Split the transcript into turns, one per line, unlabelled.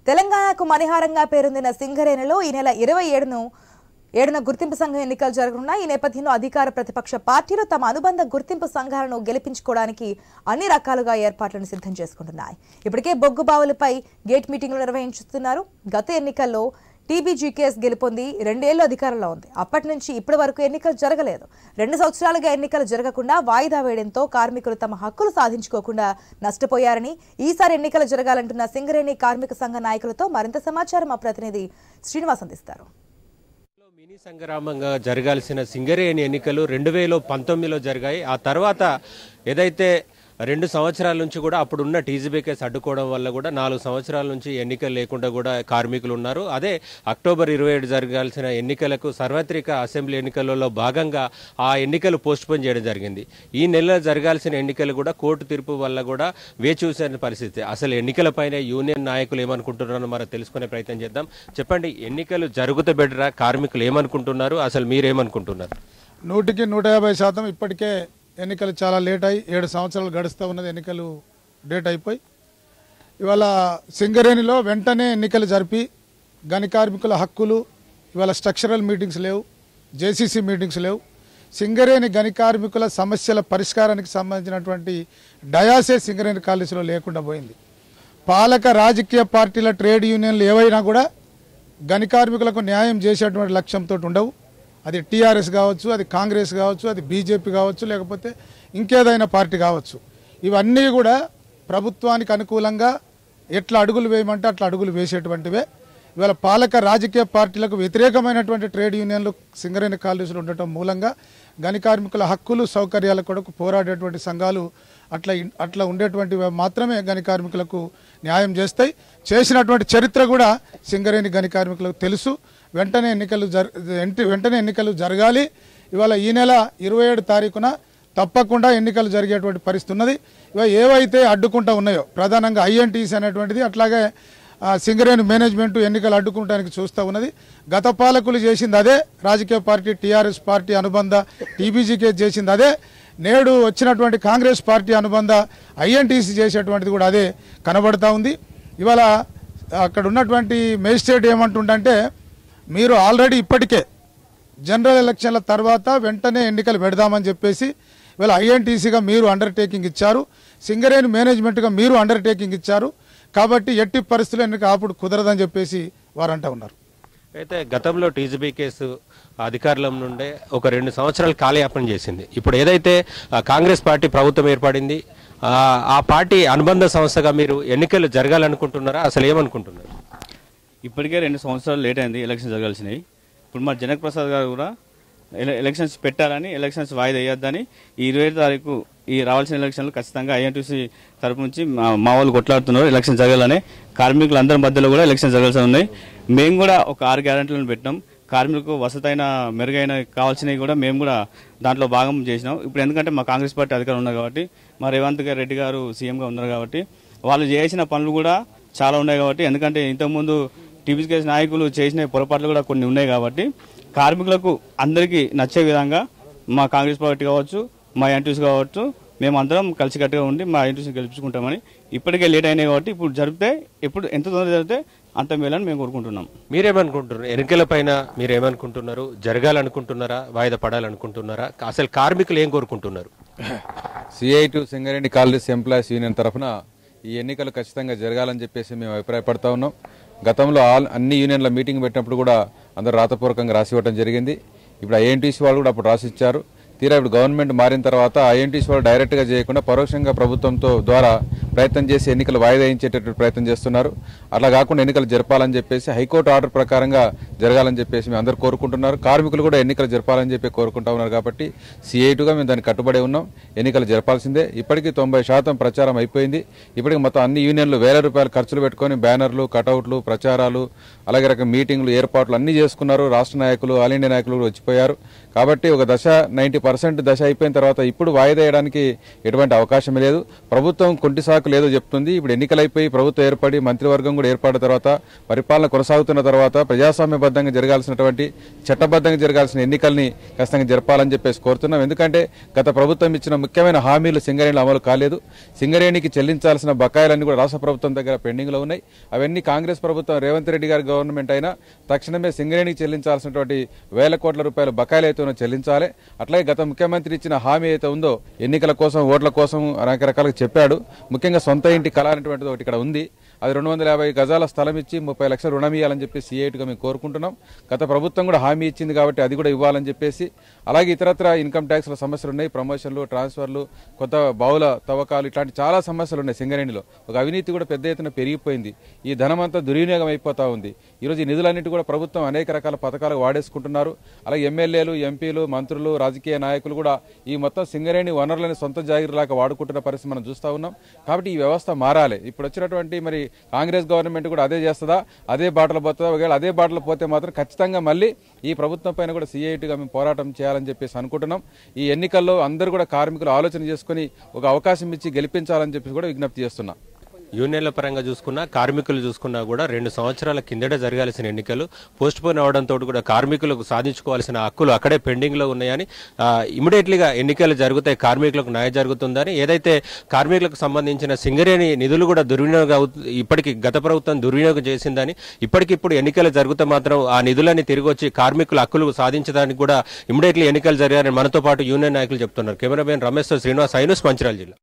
తెలంగాణకు మణిహారంగా పేరొందిన సింగరేణిలో ఈ నెల 27న గుర్తింపు సంఘం ఎన్నికలు జరగనున్నాయి. ఈ నేపథ్యంలో అధికార ప్రతిపక్ష పార్టీలు తమ అనుబంధ గుర్తింపు సంఘాలను గెలిపించుకోవడానికి అన్ని రకాలుగా ఏర్పాట్లను సిద్ధం చేసుకుంటున్నాయి. ఇప్పటికే బొగ్గు బావులపై గేట్ మీటింగ్లు నిర్వహించుతున్నారు. గత ఎన్నికల్లో టీబీజీకేఎస్ గెలుపొంది 2 ఏళ్లు అధికారంలో ఉంది. అప్పటి నుంచి ఇప్పటి వరకు ఎన్నికలు జరగలేదు. 2 సంవత్సరాలుగా ఎన్నికలు జరగకుండా వాయిదా వేయడంతో కార్మికులు తమ హక్కులు సాధించుకోకుండా నష్టపోయారని, ఈసారి ఎన్నికలు జరగాలంటున్న సింగరేణి కార్మిక సంఘ నాయకులతో మరింత సమాచారం మా ప్రతినిధి శ్రీనివాస్ అందిస్తారు.
మినీ సంగ్రామంగా జరగాల్సిన సింగరేణి ఎన్నికలు 2019లో జరిగాయి. ఆ తర్వాత ఏదైతే 2 సంవత్సరాల నుంచి కూడా అప్పుడున్న టీజీబీకేఎస్ అడ్డుకోవడం వల్ల కూడా 4 సంవత్సరాల నుంచి ఎన్నికలు లేకుండా కూడా కార్మికులు ఉన్నారు. అదే అక్టోబర్ 27 జరగాల్సిన ఎన్నికలకు సార్వత్రిక అసెంబ్లీ ఎన్నికలలో భాగంగా ఆ ఎన్నికలు పోస్ట్పోన్ చేయడం జరిగింది. ఈ నెల జరగాల్సిన ఎన్నికలు కూడా కోర్టు తీర్పు వల్ల కూడా వేచి చూసే పరిస్థితి. అసలు ఎన్నికలపైన యూనియన్ నాయకులు ఏమనుకుంటున్నారో మనం తెలుసుకునే ప్రయత్నం చేద్దాం. చెప్పండి, ఎన్నికలు జరుగుతూ బెటరా? కార్మికులు ఏమనుకుంటున్నారు? అసలు మీరేమనుకుంటున్నారు?
100% ఇప్పటికే ఎన్నికలు చాలా లేట్ అయ్యి 7 సంవత్సరాలు గడుస్తూ ఉన్నది. ఎన్నికలు డేట్ అయిపోయి ఇవాళ సింగరేణిలో వెంటనే ఎన్నికలు జరిపి గని కార్మికుల హక్కులు, ఇవాళ స్ట్రక్చరల్ మీటింగ్స్ లేవు, జేసీసీ మీటింగ్స్ లేవు. సింగరేణి గని కార్మికుల సమస్యల పరిష్కారానికి సంబంధించినటువంటి డయాసే సింగరేణి కాలేజీలో లేకుండా పోయింది. పాలక రాజకీయ పార్టీల ట్రేడ్ యూనియన్లు ఏవైనా కూడా గని కార్మికులకు న్యాయం చేసేటువంటి లక్ష్యంతో ఉండవు. అది టీఆర్ఎస్ కావచ్చు, అది కాంగ్రెస్ కావచ్చు, అది బీజేపీ కావచ్చు, లేకపోతే ఇంకేదైనా పార్టీ కావచ్చు. ఇవన్నీ కూడా ప్రభుత్వానికి అనుకూలంగా ఎట్లా అడుగులు వేయమంటే అట్లా అడుగులు వేసేటువంటివే. ఇవాళ పాలక రాజకీయ పార్టీలకు వ్యతిరేకమైనటువంటి ట్రేడ్ యూనియన్లు సింగరేణి కాలేజీలు ఉండటం మూలంగా గని కార్మికుల హక్కులు, సౌకర్యాల కొరకు పోరాడేటువంటి సంఘాలు అట్లా ఉండేటువంటివి మాత్రమే గని కార్మికులకు న్యాయం చేస్తాయి. చేసినటువంటి చరిత్ర కూడా సింగరేణి గని కార్మికులకు తెలుసు. వెంటనే ఎన్నికలు జరగాలి. ఇవాళ ఈ నెల 27 తారీఖున తప్పకుండా ఎన్నికలు జరిగేటువంటి పరిస్థితి ఉన్నది. ఇవాళ ఏవైతే అడ్డుకుంటా ఉన్నాయో ప్రధానంగా ఐఎన్టీసీ అనేటువంటిది, అట్లాగే సింగరేణి మేనేజ్మెంట్ ఎన్నికలు అడ్డుకుంటానికి చూస్తూ ఉన్నది. గత పాలకులు చేసింది అదే, రాజకీయ పార్టీ టీఆర్ఎస్ పార్టీ అనుబంధ టీబీజీకే చేసింది అదే, నేడు వచ్చినటువంటి కాంగ్రెస్ పార్టీ అనుబంధ ఐఎన్టీసీ చేసేటువంటిది కూడా అదే కనబడతా ఉంది. ఇవాళ అక్కడ ఉన్నటువంటి మేజిస్ట్రేట్ ఏమంటుండంటే, మీరు ఆల్రెడీ ఇప్పటికే జనరల్ ఎలక్షన్ల తర్వాత వెంటనే ఎన్నికలు పెడదామని చెప్పేసి ఇవాళ ఐఎన్టీసీగా మీరు అండర్టేకింగ్ ఇచ్చారు, సింగరేణి మేనేజ్మెంట్గా మీరు అండర్టేకింగ్ ఇచ్చారు. కాబట్టి ఎట్టి పరిస్థితుల్లో ఎన్నిక అప్పుడు కుదరదని చెప్పేసి వారు అంటూ ఉన్నారు.
అయితే గతంలో టీజీబీకేఎస్ అధికారంలో నుండే ఒక 2 సంవత్సరాలు కాలయాపన చేసింది. ఇప్పుడు ఏదైతే కాంగ్రెస్ పార్టీ ప్రభుత్వం ఏర్పడింది, ఆ పార్టీ అనుబంధ సంస్థగా మీరు ఎన్నికలు జరగాలనుకుంటున్నారా? అసలు ఏమనుకుంటున్నారు?
ఇప్పటికే 2 సంవత్సరాలు లేట్ అయింది ఎలక్షన్ జరగాల్సినవి. ఇప్పుడు మా జనక్ ప్రసాద్ గారు కూడా ఎలక్షన్స్ పెట్టాలని, ఎలక్షన్స్ వాయిదా వేయొద్దని ఈ 27 తారీఖు ఈ రావాల్సిన ఎలక్షన్లు ఖచ్చితంగా ఐఎన్టీసీ తరపు నుంచి మా వాళ్ళు కొట్లాడుతున్నారు. ఎలక్షన్ జరగాలని కార్మికులందరి మధ్యలో కూడా ఎలక్షన్ జరగాల్సి ఉన్నాయి. మేము కూడా ఒక 6 గ్యారెంటీలను పెట్టినాం. కార్మికులకు వసతైన మెరుగైన కావాల్సినవి కూడా మేము కూడా దాంట్లో భాగం చేసినాం. ఇప్పుడు ఎందుకంటే మా కాంగ్రెస్ పార్టీ అధికారం ఉన్నారు కాబట్టి, మా రేవంత్ రెడ్డి గారు సీఎంగా ఉన్నారు కాబట్టి వాళ్ళు చేసిన పనులు కూడా చాలా ఉన్నాయి కాబట్టి, ఎందుకంటే ఇంతకుముందు టీబీజీకేఎస్ నాయకులు చేసిన పొరపాట్లు కూడా కొన్ని ఉన్నాయి కాబట్టి కార్మికులకు అందరికీ నచ్చే విధంగా మా కాంగ్రెస్ పార్టీ కావచ్చు, మా ఎన్టీసీ కావచ్చు, మేమందరం కలిసికట్టుగా ఉండి మా ఎన్టీసీని గెలిపించుకుంటామని. ఇప్పటికే లేట్ అయినాయి కాబట్టి ఇప్పుడు జరిపితే, ఇప్పుడు ఎంత తొందరగా జరిగితే అంత మేలని మేము కోరుకుంటున్నాం.
మీరేమనుకుంటున్నారు? ఎన్నికల పైన మీరేమనుకుంటున్నారు? జరగాలనుకుంటున్నారా? వాయిదా పడాలనుకుంటున్నారా? అసలు కార్మికులు ఏం కోరుకుంటున్నారు?
CI2 Singareni college employees union తరఫున ఈ ఎన్నికలు ఖచ్చితంగా జరగాలని చెప్పేసి మేము అభిప్రాయపడతా ఉన్నాం. గతంలో అన్ని యూనియన్ల మీటింగ్ పెట్టినప్పుడు కూడా అందరూ రాతపూర్వకంగా రాసి ఇవ్వడం జరిగింది. ఇప్పుడు ఐఎన్టీసీ వాళ్ళు కూడా అప్పుడు రాసి ఇచ్చారు. తీరా ఇప్పుడు గవర్నమెంట్ మారిన తర్వాత ఐఎన్టీసీ వాళ్ళు డైరెక్ట్గా చేయకుండా పరోక్షంగా ప్రభుత్వంతో ద్వారా ప్రయత్నం చేసి ఎన్నికలు వాయిదా వేయించేటటువంటి ప్రయత్నం చేస్తున్నారు. అట్లా కాకుండా ఎన్నికలు జరపాలని చెప్పేసి హైకోర్టు ఆర్డర్ ప్రకారంగా జరగాలని చెప్పేసి మేము అందరూ కోరుకుంటున్నారు. కార్మికులు కూడా ఎన్నికలు జరపాలని చెప్పి కోరుకుంటా ఉన్నారు. కాబట్టి CI2గా మేము దానికి కట్టుబడి ఉన్నాం. ఎన్నికలు జరపాల్సిందే. ఇప్పటికీ 90% ప్రచారం అయిపోయింది. ఇప్పటికి మొత్తం అన్ని యూనియన్లు వేల రూపాయలు ఖర్చులు పెట్టుకొని బ్యానర్లు, కటౌట్లు, ప్రచారాలు, అలాగే రకం మీటింగ్లు, ఏర్పాట్లు అన్నీ చేసుకున్నారు. రాష్ట్ర నాయకులు, ఆల్ ఇండియా నాయకులు వచ్చిపోయారు. కాబట్టి ఒక 90% 50% దశ అయిపోయిన తర్వాత ఇప్పుడు వాయిదా వేయడానికి ఎటువంటి అవకాశం లేదు. ప్రభుత్వం కొంటి సాకు లేదో చెప్తుంది. ఇప్పుడు ఎన్నికలైపోయి ప్రభుత్వం ఏర్పడి మంత్రివర్గం కూడా ఏర్పడిన తర్వాత పరిపాలన కొనసాగుతున్న తర్వాత ప్రజాస్వామ్యబద్ధంగా జరగాల్సినటువంటి చట్టబద్ధంగా జరగాల్సిన ఎన్నికల్ని ఖచ్చితంగా జరపాలని చెప్పేసి కోరుతున్నాం. ఎందుకంటే గత ప్రభుత్వం ఇచ్చిన ముఖ్యమైన హామీలు సింగరేణిలో అమలు కాలేదు. సింగరేణికి చెల్లించాల్సిన బకాయిలన్నీ కూడా రాష్ట్ర ప్రభుత్వం దగ్గర పెండింగ్లో ఉన్నాయి. అవన్నీ కాంగ్రెస్ ప్రభుత్వం రేవంత్ రెడ్డి గారి గవర్నమెంట్ అయినా తక్షణమే సింగరేణికి చెల్లించాల్సినటువంటి వేల కోట్ల రూపాయల బకాయిలు అయితే చెల్లించాలి. అట్లాగే గత ముఖ్యమంత్రి ఇచ్చిన హామీ అయితే ఉందో ఎన్నికల కోసం ఓట్ల కోసం అనేక రకాలుగా చెప్పాడు. ముఖ్యంగా సొంత ఇంటి కళ అనేటువంటిది ఒకటి ఇక్కడ ఉంది. అది 250 గజాల స్థలం ఇచ్చి 30 లక్షల రుణం ఇవ్వాలని చెప్పి సిఐటిగా మేము కోరుకుంటున్నాం. గత ప్రభుత్వం కూడా హామీ ఇచ్చింది కాబట్టి అది కూడా ఇవ్వాలని చెప్పేసి, అలాగే ఇతరత్ర ఇన్కమ్ ట్యాక్స్ల సమస్యలు ఉన్నాయి, ప్రమోషన్లు, ట్రాన్స్ఫర్లు, కొత్త బావుల తవ్వకాలు, ఇట్లాంటి చాలా సమస్యలు ఉన్నాయి. సింగరేణిలో ఒక అవినీతి కూడా పెద్ద ఎత్తున పెరిగిపోయింది. ఈ ధనమంతా దుర్వినియోగం అయిపోతా ఉంది. ఈరోజు ఈ నిధులన్నింటి కూడా ప్రభుత్వం అనేక రకాల పథకాలు వాడేసుకుంటున్నారు. అలాగే ఎమ్మెల్యేలు, ఎంపీలు, మంత్రులు, రాజకీయ నాయకులు కూడా ఈ మొత్తం సింగరేణి వనరులని సొంత జాగిరిలాగా వాడుకుంటున్న పరిస్థితి మనం చూస్తూ ఉన్నాం. కాబట్టి ఈ వ్యవస్థ మారాలి. ఇప్పుడు వచ్చినటువంటి మరి కాంగ్రెస్ గవర్నమెంట్ కూడా అదే చేస్తుందా, అదే బాటలు పోతుందా? ఒకవేళ అదే బాటలు పోతే మాత్రం ఖచ్చితంగా మళ్ళీ ఈ ప్రభుత్వం పైన కూడా సిఐటిగా మేము పోరాటం చేయాలని చెప్పేసి అనుకుంటున్నాం. ఈ ఎన్నికల్లో అందరూ కూడా కార్మికులు ఆలోచన చేసుకుని ఒక అవకాశం ఇచ్చి గెలిపించాలని చెప్పేసి కూడా విజ్ఞప్తి చేస్తున్నాం.
యూనియన్ల పరంగా చూసుకున్నా, కార్మికులు చూసుకున్నా కూడా 2 సంవత్సరాల కిందట జరగాల్సిన ఎన్నికలు పోస్ట్ పోన్ అవడంతో కూడా కార్మికులకు సాధించుకోవాల్సిన హక్కులు అక్కడే పెండింగ్ లో ఉన్నాయని, ఇమీడియట్లీగా ఎన్నికలు జరుగుతాయి, కార్మికులకు న్యాయం జరుగుతుందని, ఏదైతే కార్మికులకు సంబంధించిన సింగరేణి నిధులు కూడా దుర్వినియోగం ఇప్పటికి గత ప్రభుత్వం దుర్వినియోగం చేసిందని, ఇప్పటికిప్పుడు ఎన్నికలు జరిగితే మాత్రం ఆ నిధులన్నీ తిరిగి వచ్చి కార్మికుల హక్కులు సాధించడానికి కూడా ఇమీడియట్లీ ఎన్నికలు జరగాలని మనతో పాటు యూనియన్ నాయకులు చెప్తున్నారు. కెమెరామెన్ రమేష్ శ్రీనివాస్, ఐన్యూస్, మంచిర్యాల జిల్లా.